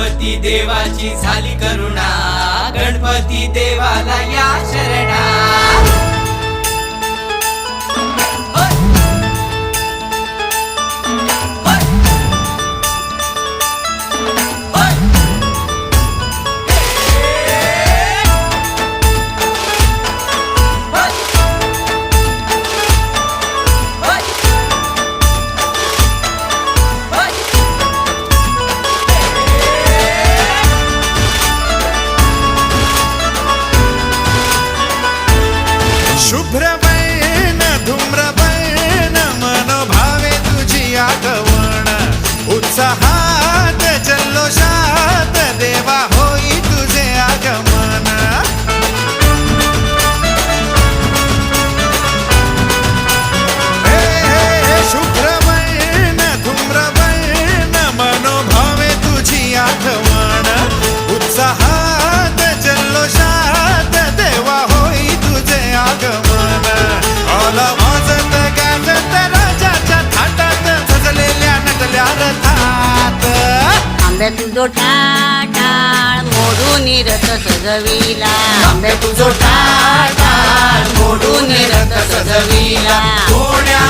गणपती देवाची झाली करुणा, गणपती देवाला या शरणा। शुभ्रवर्ण धूम्रवर्ण मनोभावे तुझी आगमन, उत्साहात जल्लोषात देवा होई तुझे आगमन। हे शुभ्रवर्ण धूम्रवर्ण मनोभावे तुझी आगमन, उत्साहात जल्लोषात देवा होई तुझे आगमन। आला वाजत गाजत राजाच्या थाटात, सजलेल्या नटल्या रथात। आंब्या तुझो टाळ मोडून रथ सजविला, आंबे तुझो टाळ मोडून रथ सजविला, कोण्या